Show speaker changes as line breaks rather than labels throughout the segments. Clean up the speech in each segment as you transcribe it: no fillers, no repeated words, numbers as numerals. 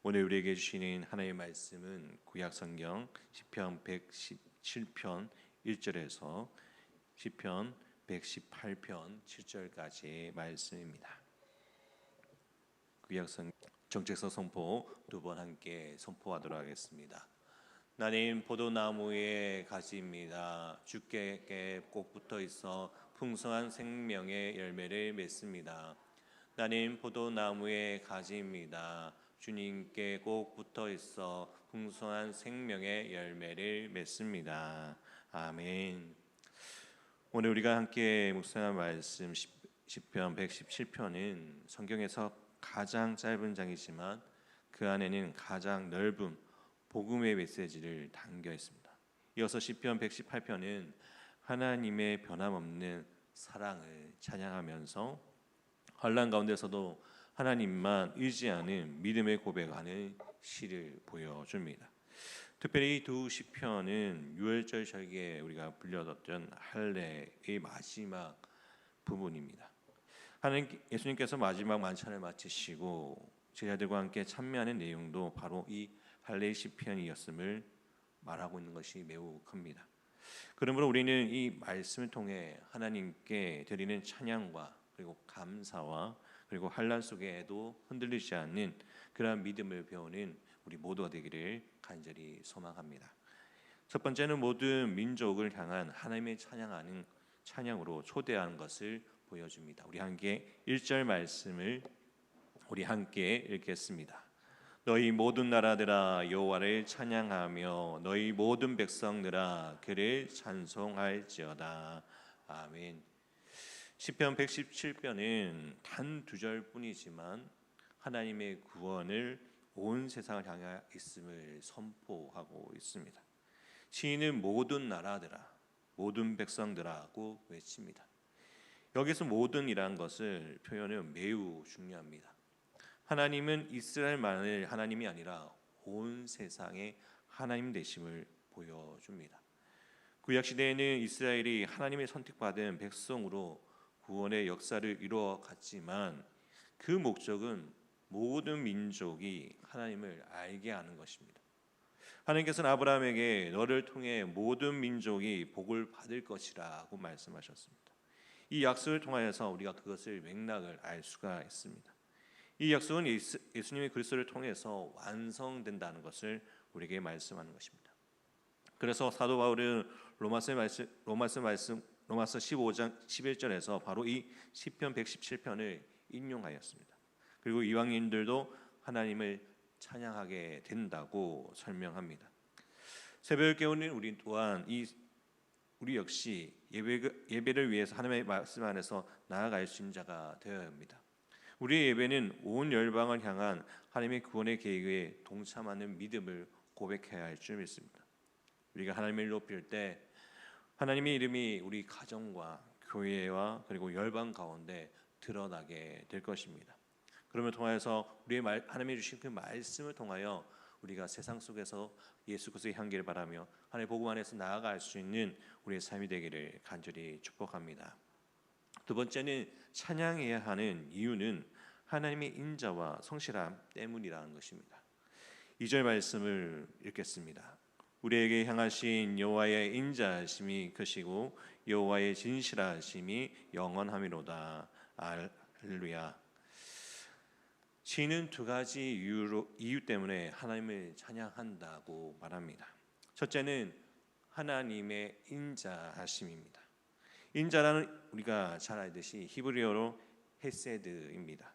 오늘 우리에게 주시는 하나님의 말씀은 구약 성경 시편 117편 1절에서 시편 118편 7절까지의 말씀입니다. 구약 성경 정체성 선포 두 번 함께 선포하도록 하겠습니다. 나는 포도나무의 가지입니다. 주께 꼭 붙어 있어 풍성한 생명의 열매를 맺습니다. 나는 포도나무의 가지입니다. 주님께 꼭 붙어 있어 풍성한 생명의 열매를 맺습니다. 아멘. 오늘 우리가 함께 묵상할 말씀 시편 117편은 성경에서 가장 짧은 장이지만 그 안에는 가장 넓은 복음의 메시지를 담겨 있습니다. 이어서 시편 118편은 하나님의 변함없는 사랑을 찬양하면서 환난 가운데서도 하나님만 의지하는 믿음의 고백하는 시를 보여줍니다. 특별히 이 두 시편은 유월절 절기에 우리가 불려졌던 할례의 마지막 부분입니다. 예수님께서 마지막 만찬을 마치시고 제자들과 함께 참여하는 내용도 바로 이 할례 시편이었음을 말하고 있는 것이 매우 큽니다. 그러므로 우리는 이 말씀을 통해 하나님께 드리는 찬양과 그리고 감사와 그리고 환난 속에도 흔들리지 않는 그러한 믿음을 배우는 우리 모두가 되기를 간절히 소망합니다. 첫 번째는 모든 민족을 향한 하나님의 찬양하는 찬양으로 초대하는 것을 보여줍니다. 우리 함께 1절 말씀을 우리 함께 읽겠습니다. 너희 모든 나라들아 여호와를 찬양하며 너희 모든 백성들아 그를 찬송할지어다. 아멘. 시편 117편은 단 두 절뿐이지만 하나님의 구원을 온 세상을 향해 있음을 선포하고 있습니다. 시인은 모든 나라들아 모든 백성들아고 외칩니다. 여기서 모든이라는 것을 표현은 매우 중요합니다. 하나님은 이스라엘만을 하나님이 아니라 온 세상의 하나님 되심을 보여줍니다. 구약 시대에는 이스라엘이 하나님의 선택받은 백성으로 구원의 역사를 이루어 갔지만 그 목적은 모든 민족이 하나님을 알게 하는 것입니다. 하나님께서는 아브라함에게 너를 통해 모든 민족이 복을 받을 것이라고 말씀하셨습니다. 이 약속을 통하여서 우리가 그것을 맥락을 알 수가 있습니다. 이 약속은 예수님의 그리스도를 통해서 완성된다는 것을 우리에게 말씀하는 것입니다. 그래서 사도 바울은 로마서 15장 11절에서 바로 이 시편 117편을 인용하였습니다. 그리고 이방인들도 하나님을 찬양하게 된다고 설명합니다. 새벽을 깨우는 우리 또한 우리 역시 예배를 위해서 하나님의 말씀 안에서 나아갈 수 있는 자가 되어야 합니다. 우리의 예배는 온 열방을 향한 하나님의 구원의 계획에 동참하는 믿음을 고백해야 할 줄 믿습니다. 우리가 하나님을 높일 때 하나님의 이름이 우리 가정과 교회와 그리고 열방 가운데 드러나게 될 것입니다. 그러면 통하여서 하나님이 주신 그 말씀을 통하여 우리가 세상 속에서 예수 그리스도의 향기를 바라며 하나님의 복음 안에서 나아갈 수 있는 우리의 삶이 되기를 간절히 축복합니다. 두 번째는 찬양해야 하는 이유는 하나님의 인자와 성실함 때문이라는 것입니다. 2절 말씀을 읽겠습니다. 우리에게 향하신 여호와의 인자하심이 크시고 여호와의 진실하심이 영원하미로다. 할렐루야. 시인은 두 가지 이유 때문에 하나님을 찬양한다고 말합니다. 첫째는 하나님의 인자하심입니다. 인자라는 우리가 잘 알듯이 히브리어로 헤세드입니다.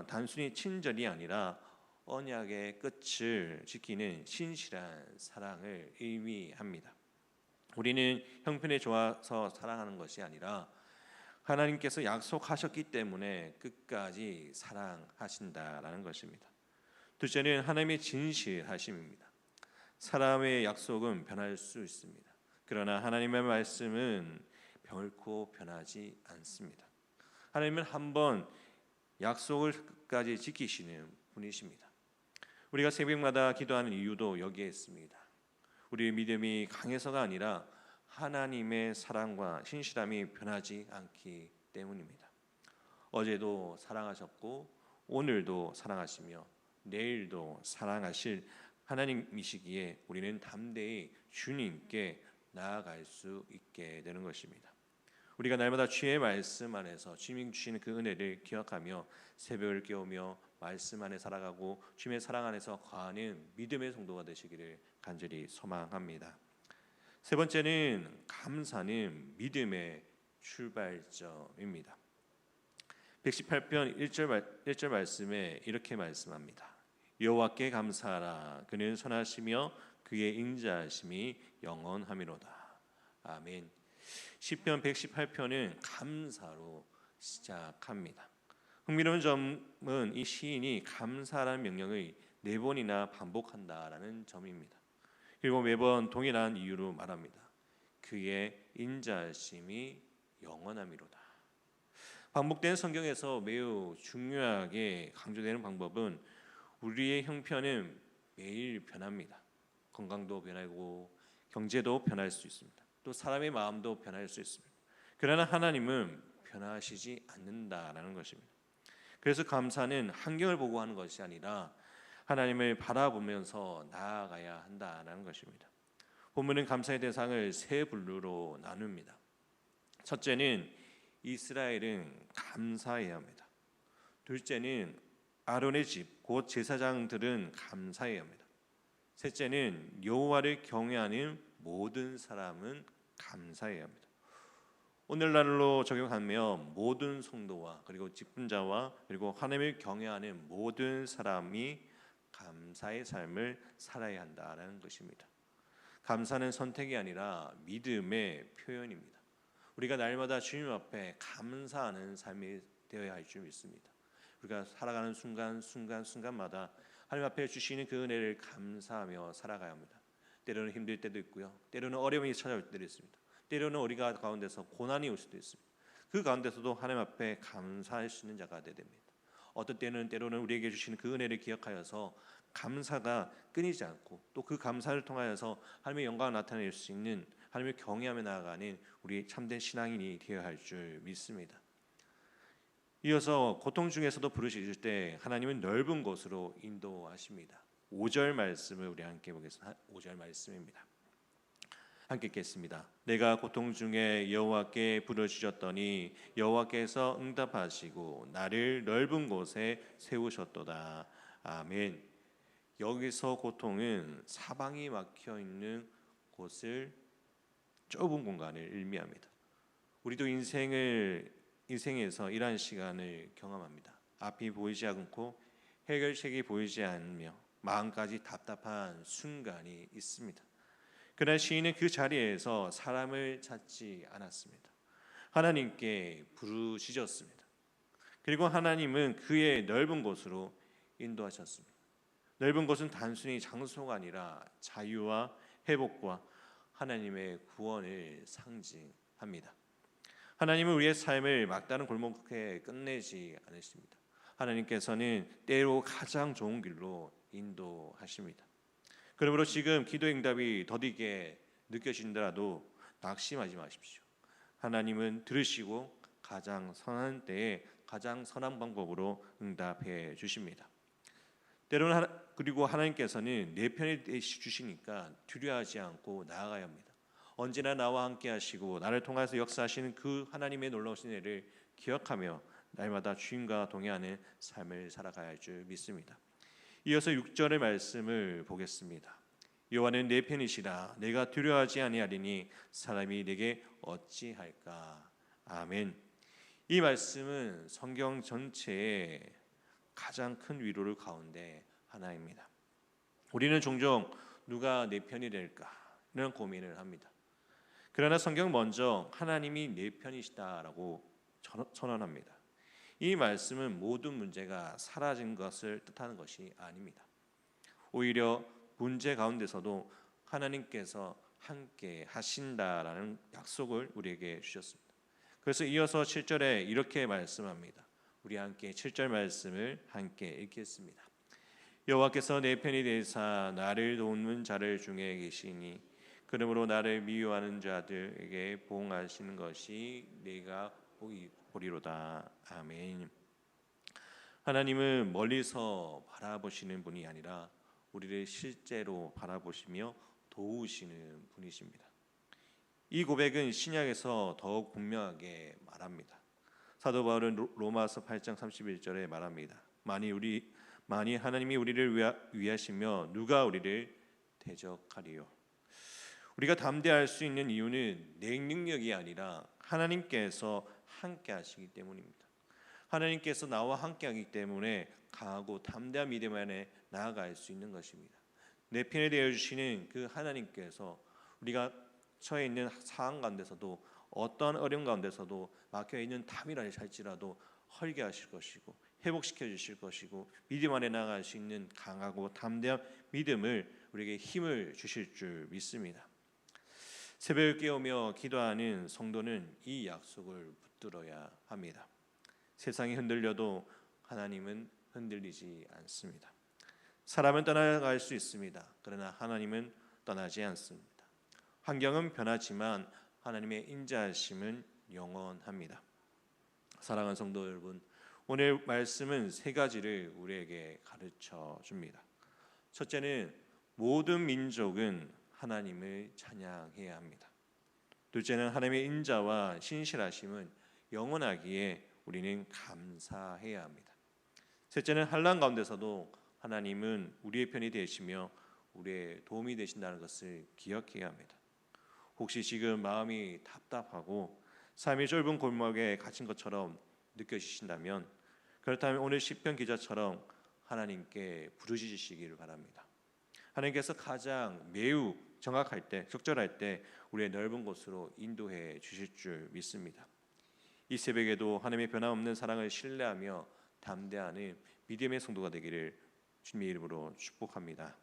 단순히 친절이 아니라 언약의 끝을 지키는 신실한 사랑을 의미합니다. 우리는 형편에 좋아서 사랑하는 것이 아니라 하나님께서 약속하셨기 때문에 끝까지 사랑하신다라는 것입니다. 둘째는 하나님의 진실하심입니다. 사람의 약속은 변할 수 있습니다. 그러나 하나님의 말씀은 결코 변하지 않습니다. 하나님은 한번 약속을 끝까지 지키시는 분이십니다. 우리가 새벽마다 기도하는 이유도 여기에 있습니다. 우리의 믿음이 강해서가 아니라 하나님의 사랑과 신실함이 변하지 않기 때문입니다. 어제도 사랑하셨고 오늘도 사랑하시며 내일도 사랑하실 하나님이시기에 우리는 담대히 주님께 나아갈 수 있게 되는 것입니다. 우리가 날마다 주의 말씀 안에서 주님이 주시는 그 은혜를 기억하며 새벽을 깨우며 말씀 안에 살아가고 주님의 사랑 안에서 거하는 믿음의 성도가 되시기를 간절히 소망합니다. 세 번째는 감사는 믿음의 출발점입니다. 118편 1절 말씀에 이렇게 말씀합니다. 여호와께 감사하라. 그는 선하시며 그의 인자하심이 영원하미로다. 아멘. 시편 118편은 감사로 시작합니다. 흥미로운 점은 이 시인이 감사라는 명령을 4번이나 반복한다라는 점입니다. 그리고 매번 동일한 이유로 말합니다. 그의 인자하심이 영원하미로다. 반복된 성경에서 매우 중요하게 강조되는 방법은 우리의 형편은 매일 변합니다. 건강도 변하고 경제도 변할 수 있습니다. 또 사람의 마음도 변할 수 있습니다. 그러나 하나님은 변하시지 않는다라는 것입니다. 그래서 감사는 환경을 보고 하는 것이 아니라 하나님을 바라보면서 나아가야 한다라는 것입니다. 본문은 감사의 대상을 세 분류로 나눕니다. 첫째는 이스라엘은 감사해야 합니다. 둘째는 아론의 집, 곧 제사장들은 감사해야 합니다. 셋째는 여호와를 경외하는 모든 사람은 감사해야 합니다. 오늘날로 적용하면 모든 성도와 그리고 직분자와 그리고 하나님을 경외하는 모든 사람이 감사의 삶을 살아야 한다는 것입니다. 감사는 선택이 아니라 믿음의 표현입니다. 우리가 날마다 주님 앞에 감사하는 삶이 되어야 할 줄 믿습니다. 우리가 살아가는 순간마다 하나님 앞에 주시는 그 은혜를 감사하며 살아가야 합니다. 때로는 힘들 때도 있고요. 때로는 어려움이 찾아올 때도 있습니다. 때로는 우리가 가운데서 고난이 올 수도 있습니다. 그 가운데서도 하나님 앞에 감사할 수 있는 자가 되어야 됩니다. 어떤 때로는 우리에게 주시는 그 은혜를 기억하여서 감사가 끊이지 않고 또 그 감사를 통하여서 하나님의 영광을 나타낼 수 있는 하나님을 경외하며 나아가는 우리 참된 신앙인이 되어야 할 줄 믿습니다. 이어서 고통 중에서도 부르실 때 하나님은 넓은 곳으로 인도하십니다. 5절 말씀을 우리 함께 보겠습니다. 5절 말씀입니다. 함께 읽겠습니다. 내가 고통 중에 여호와께 부르짖었더니 여호와께서 응답하시고 나를 넓은 곳에 세우셨도다. 아멘. 여기서 고통은 사방이 막혀 있는 곳을 좁은 공간을 의미합니다. 우리도 인생에서 이러한 시간을 경험합니다. 앞이 보이지 않고 해결책이 보이지 않으며 마음까지 답답한 순간이 있습니다. 그러나 시인은 그 자리에서 사람을 찾지 않았습니다. 하나님께 부르짖었습니다. 그리고 하나님은 그의 넓은 곳으로 인도하셨습니다. 넓은 곳은 단순히 장소가 아니라 자유와 회복과 하나님의 구원을 상징합니다. 하나님은 우리의 삶을 막다른 골목에 끝내지 않으십니다. 하나님께서는 때로 가장 좋은 길로 인도하십니다. 그러므로 지금 기도 응답이 더디게 느껴진다라도 낙심하지 마십시오. 하나님은 들으시고 가장 선한 때에 가장 선한 방법으로 응답해 주십니다. 때로는 그리고 하나님께서는 내 편이 되시니까 두려워하지 않고 나아가야 합니다. 언제나 나와 함께 하시고 나를 통해서 역사하시는 그 하나님의 놀라우신 은혜를 기억하며 날마다 주님과 동행하는 삶을 살아가야 할 줄 믿습니다. 이어서 6절의 말씀을 보겠습니다. 여호와는 내 편이시라 내가 두려워하지 아니하리니 사람이 내게 어찌할까. 아멘. 이 말씀은 성경 전체의 가장 큰 위로를 가운데 하나입니다. 우리는 종종 누가 내 편이 될까 이런 고민을 합니다. 그러나 성경 먼저 하나님이 내 편이시다라고 선언합니다. 이 말씀은 모든 문제가 사라진 것을 뜻하는 것이 아닙니다. 오히려 문제 가운데서도 하나님께서 함께 하신다라는 약속을 우리에게 주셨습니다. 그래서 이어서 7절에 이렇게 말씀합니다. 우리 함께 7절 말씀을 함께 읽겠습니다. 여호와께서 내 편이 되사 나를 돕는 자들 중에 계시니 그러므로 나를 미워하는 자들에게 보응하시는 것이 내가 보리로다. 아멘. 하나님은 멀리서 바라보시는 분이 아니라 우리를 실제로 바라보시며 도우시는 분이십니다. 이 고백은 신약에서 더욱 분명하게 말합니다. 사도 바울은 로마서 8장 31절에 말합니다. 만일 하나님이 우리를 위하시며 누가 우리를 대적하리요. 우리가 담대할 수 있는 이유는 내 능력이 아니라 하나님께서 함께 하시기 때문입니다. 하나님께서 나와 함께 하기 때문에 강하고 담대한 믿음 안에 나아갈 수 있는 것입니다. 내 편이 되어주시는 그 하나님께서 우리가 처해 있는 상황 가운데서도 어떤 어려움 가운데서도 막혀있는 담이라 할지라도 헐게 하실 것이고 회복시켜 주실 것이고 믿음 안에 나아갈 수 있는 강하고 담대한 믿음을 우리에게 힘을 주실 줄 믿습니다. 새벽을 깨우며 기도하는 성도는 이 약속을 붙들어야 합니다. 세상이 흔들려도 하나님은 흔들리지 않습니다. 사람은 떠나갈 수 있습니다. 그러나 하나님은 떠나지 않습니다. 환경은 변하지만 하나님의 인자하심은 영원합니다. 사랑하는 성도 여러분, 오늘 말씀은 세 가지를 우리에게 가르쳐 줍니다. 첫째는 모든 민족은 하나님을 찬양해야 합니다. 둘째는 하나님의 인자와 신실하심은 영원하기에 우리는 감사해야 합니다. 셋째는 환난 가운데서도 하나님은 우리의 편이 되시며 우리의 도움이 되신다는 것을 기억해야 합니다. 혹시 지금 마음이 답답하고 삶이 좁은 골목에 갇힌 것처럼 느껴지신다면, 그렇다면 오늘 시편 기자처럼 하나님께 부르짖으시기를 바랍니다. 하나님께서 가장 매우 정확할 때, 적절할 때 우리의 넓은 곳으로 인도해 주실 줄 믿습니다. 이 새벽에도 하나님의 변함없는 사랑을 신뢰하며 담대하는 믿음의 성도가 되기를 주님의 이름으로 축복합니다.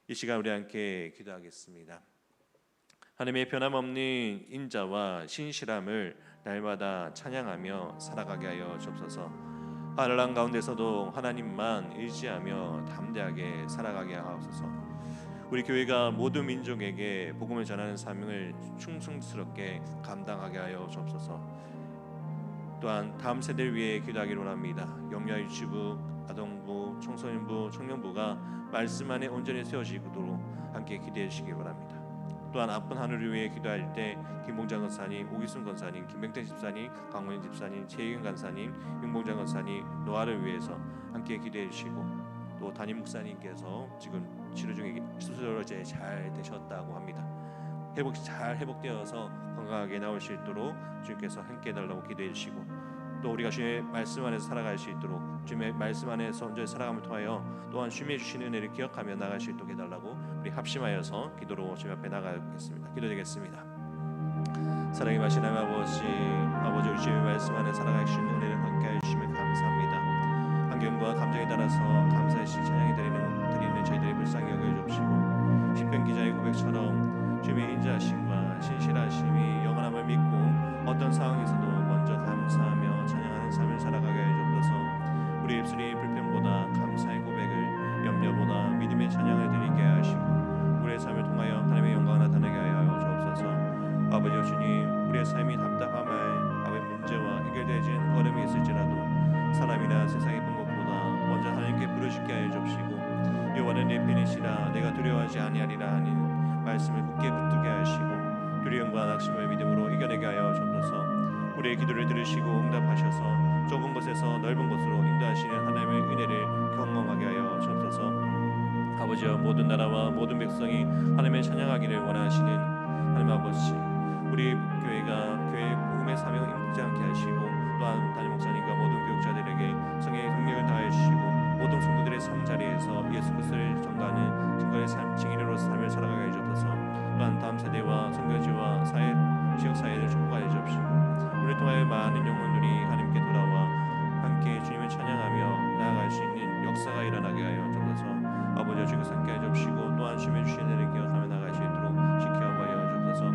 이 시간 우리 함께 기도하겠습니다. 하나님의 변함없는 인자와 신실함을 날마다 찬양하며 살아가게 하여 주옵소서. 환난 가운데서도 하나님만 의지하며 담대하게 살아가게 하옵소서. 우리 교회가 모든 민족에게 복음을 전하는 사명을 충성스럽게 감당하게 하여 주옵소서. 또한 다음 세대를 위해 기도하기를 원합니다. 영유아 유치부, 아동부, 청소년부, 청년부가 말씀 안에 온전히 세워지도록 함께 기도해 주시기 바랍니다. 또한 아픈 하늘을 위해 기도할 때 김봉장 권사님, 오기순 권사님, 김병태 집사님, 강원인 집사님, 최희경 권사님, 윤봉장 권사님, 노아를 위해서 함께 기도해 주시고, 또 담임 목사님께서 지금 치료 중에 수술로 이제 잘 되셨다고 합니다. 잘 회복되어서 건강하게 나올 수 있도록 주님께서 함께 해달라고 기도해 주시고, 또 우리가 주님의 말씀 안에서 살아갈 수 있도록 주님의 말씀 안에서 온전히 살아감을 통하여 또한 주님의 주시는 은혜를 기억하며 나갈 수 있도록 해달라고 우리 합심하여서 기도로 주님 앞에 나가겠습니다. 기도드리겠습니다. 사랑의 마신 아버지, 우리 주님의 말씀 안에 살아갈 수 있는 은혜를 함께해 주시면 감사합니다. 환경과 감정에 따라서 감사의 찬양이 드리는 저희들의 불쌍히 여겨주시고, 시편 기자의 고백처럼 주님의 인자하심과 신실하심이 영원함을 믿고 어떤 상황에서도 먼저 감사하며 찬양하는 삶을 살아가게 해 주옵소서. 우리 입술이 불평보다 감사의 고백을, 염려보다 믿음의 찬양을 드리게 하시고 우리의 삶을 통하여 하나님의 영광을 나타내게 하여 주옵소서. 아버지 주님, 우리의 삶이 답답함을 아버지 문제와 해결되지 않은 어려움이 있을지라도 사람이나 세상의 방법보다 먼저 하나님께 부르짖게 하여 주옵시고, 여호와는 내 편이시라 내가 두려워하지 아니하리라 하는 말씀을 굳게 붙들게 하시고 두려움과 낙심을 믿음으로 이겨내게 하여 주옵소서. 우리의 기도를 들으시고 응답하셔서 좁은 곳에서 넓은 곳으로 인도하시는 하나님의 은혜를 경험하게 하여 주옵소서. 아버지여, 모든 나라와 모든 백성이 하나님의 찬양하기를 원하시는 하나님 아버지, 우리 교회가 교회의 복음의 사명을 잊지 않게 하시고, 또한 담임 목사님과 모든 교육자들에게 성령의 능력을 다해 주시고 모든 성도들의 삶 자리에서 예수 그리스도를 전가하는 증거의 삶, 증인으로서 삶을 살아가게 해 주옵소서. 또한 다음 세대와 선교지와 사회, 지역 사회를 축복하여 주옵시고, 우리 통하여 많은 영혼들이 하나님께 돌아와 함께 주님을 찬양하며 나아갈 수 있는 역사가 일어나게 하여 주옵소서. 아버지여, 주께서 함께 해 주옵시고 또한 주님의 주신 은혜를 기억하며 나아갈 수 있도록 지켜보여 주옵소서.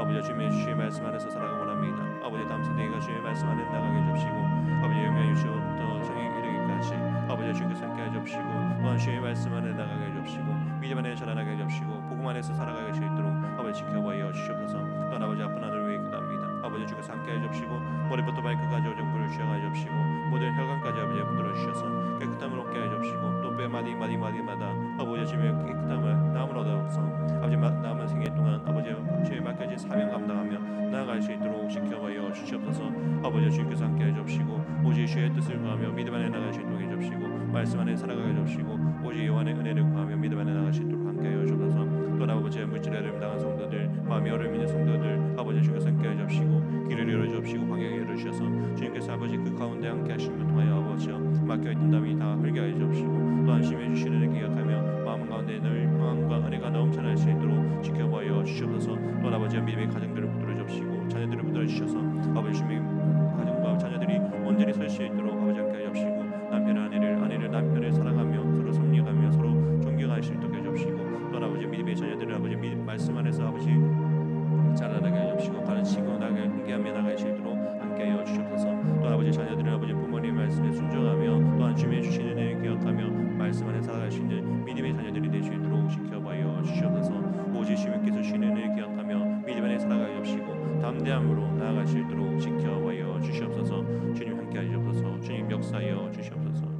아버지여, 주님의 주신 말씀 안에서 살아가기 원합니다. 아버지, 다음 세대가 주님의 말씀 안에 나가게 해 주옵시고, 아버지 영광 유시부터 정의 이르기까지 아버지여, 주께서 함께 해 주옵시고 또한 주님의 말씀 안에 나가게 해 주옵시고 믿음 안에 전환하게 해 주옵시고 복음 안에서 살아가게 할 수 있도록 아버지 지켜보여 주시옵소서. 또한 아버지, 아픈 하늘을 위해 기도합니다. 아버지 주께서 함께하여 주시고 머리부터 발끝까지 오정부를 주셔가여 주시고 모든 혈관까지 아버지 붙들어 주셔서 깨끗함을 얻게 하여 주시고 또 뼈 마디마디마다 아버지 주의 깨끗함을 남을 얻어서 아버지 남은 생애 동안 아버지 주의 맡겨진 사명 감당하며 나아갈 수 있도록 지켜봐여 주시옵소서. 아버지 주님께서 함께하여 주시고 오직 주의 뜻을 구하며 믿음 안에 나갈 수 있도록 해주시고 말씀 안에 살아가게 해주시고 오직 여호와의 은혜를 구하며 믿음 안에 나갈 수 있도록 함께하여 주옵소서. 또 아버지의 물질에 어려움 당한 성도들 마음이 어려움 있는 성도들 아버지 주께서 함께하여 주시고 길을 열어주옵시고 방향을 열어주셔서 주님께서 아버지 그 가운데 함께 하심을 통하여 아버지여 맡겨있던 담이 다 흘게 하여 주옵시고 또 안심해 주시는 을 기억하며 마음 가운데 늘 평안과 은혜가 넘쳐날 수 있도록 지켜봐여 주시옵소서. 또 아버지의 믿음의 가정들을 붙들어 주옵시고 자녀들을 붙들어 주셔서 아버지 주님의 가정과 자녀들이 온전히 설 수 있도록 아버지 함께 하여 주시고 남편은 아내를 남편을 사랑하며 서로 섬기하며 서로 존경할 수 있도록 해 주옵시고 또 아버지 믿음의 자녀들을 아버지 말씀 안에서 아버지 자라나게 해 주옵시고 가르치고 함께하며 나갈 수 있도록 함께하여 주시옵소서. 또 아버지 자녀들을 아버지 부모님 말씀에 순종하며 또한 주님의 주시는 은혜를 기억하며 말씀 안에 살아갈 수 있는 믿음의 자녀들이 될 수 있도록 지켜봐여 주시옵소서. 오직 주님께서 주시는 은혜를 기억하며 믿음 안에 살아가게 하시고 담대함으로 나아갈 수 있도록 지켜봐여 주시옵소서. 주님 함께하여 주옵소서. 주님 역사하여 주시옵소서.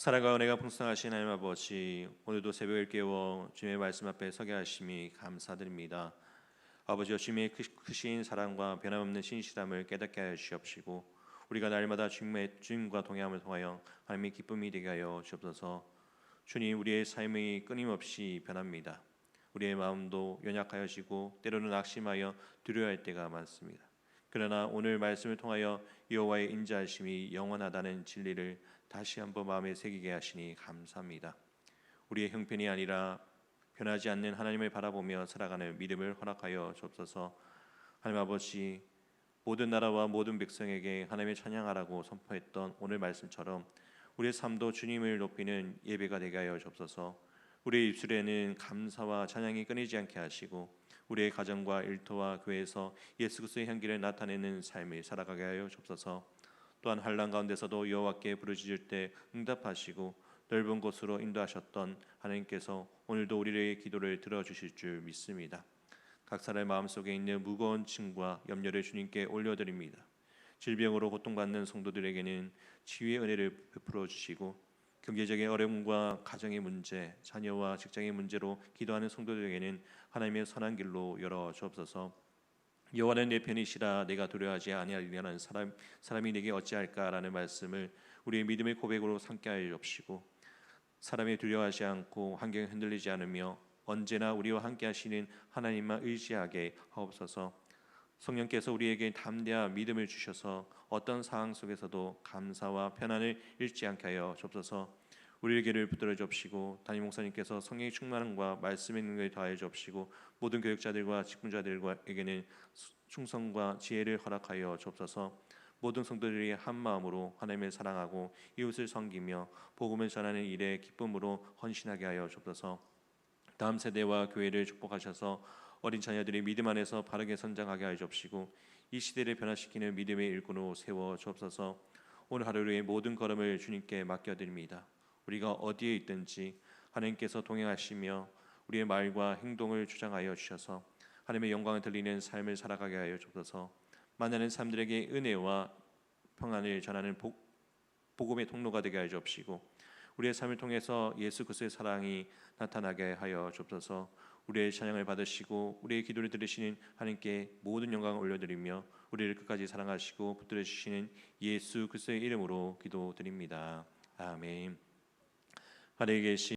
사랑과 은혜가 풍성하신 하나님 아버지, 오늘도 새벽을 깨워 주님의 말씀 앞에 서게 하심이 감사드립니다. 아버지여 주님의 크신 사랑과 변함없는 신실함을 깨닫게 하여 주시옵시고 우리가 날마다 주님과 동행함을 통하여 하나님의 기쁨이 되게 하여 주옵소서. 주님, 우리의 삶이 끊임없이 변합니다. 우리의 마음도 연약하여지고 때로는 낙심하여 두려워할 때가 많습니다. 그러나 오늘 말씀을 통하여 여호와의 인자하심이 영원하다는 진리를 다시 한번 마음에 새기게 하시니 감사합니다. 우리의 형편이 아니라 변하지 않는 하나님을 바라보며 살아가는 믿음을 허락하여 주옵소서. 하나님 아버지, 모든 나라와 모든 백성에게 하나님을 찬양하라고 선포했던 오늘 말씀처럼 우리의 삶도 주님을 높이는 예배가 되게 하여 주옵소서. 우리의 입술에는 감사와 찬양이 끊이지 않게 하시고 우리의 가정과 일터와 교회에서 예수 그리스도의 향기를 나타내는 삶을 살아가게 하여 주옵소서. 또한 환난 가운데서도 여호와께 부르짖을 때 응답하시고 넓은 곳으로 인도하셨던 하나님께서 오늘도 우리의 기도를 들어주실 줄 믿습니다. 각 사람의 마음속에 있는 무거운 짐과 염려를 주님께 올려드립니다. 질병으로 고통받는 성도들에게는 치유의 은혜를 베풀어 주시고 경제적인 어려움과 가정의 문제, 자녀와 직장의 문제로 기도하는 성도들에게는 하나님의 선한 길로 열어 주옵소서. 여호와는 내 편이시라 내가 두려워하지 아니하리라는 사람이 내게 어찌할까라는 말씀을 우리의 믿음의 고백으로 삼게 하여 주옵시고 사람이 두려워하지 않고 환경에 흔들리지 않으며 언제나 우리와 함께 하시는 하나님만 의지하게 하옵소서. 성령께서 우리에게 담대한 믿음을 주셔서 어떤 상황 속에서도 감사와 편안을 잃지 않게 하여 주옵소서. 우리에게를 붙들어 주옵시고 담임 목사님께서 성령의 충만함과 말씀의 능력을 더하여 주옵시고 모든 교육자들과 직분자들에게는 충성과 지혜를 허락하여 주옵소서. 모든 성도들이 한 마음으로 하나님을 사랑하고 이웃을 섬기며 복음을 전하는 일에 기쁨으로 헌신하게 하여 주옵소서. 다음 세대와 교회를 축복하셔서 어린 자녀들이 믿음 안에서 바르게 성장하게 하여 주옵시고 이 시대를 변화시키는 믿음의 일꾼으로 세워 주옵소서. 오늘 하루의 모든 걸음을 주님께 맡겨드립니다. 우리가 어디에 있든지 하나님께서 동행하시며 우리의 말과 행동을 주장하여 주셔서 하나님의 영광을 들리는 삶을 살아가게 하여 주옵소서. 만나는 사람들에게 은혜와 평안을 전하는 복음의 통로가 되게 하여 주옵시고 우리의 삶을 통해서 예수 그리스도의 사랑이 나타나게 하여 주옵소서. 우리의 찬양을 받으시고 우리의 기도를 들으시는 하나님께 모든 영광을 올려드리며 우리를 끝까지 사랑하시고 붙들어 주시는 예수 그리스도의 이름으로 기도드립니다. 아멘. 하늘에 계신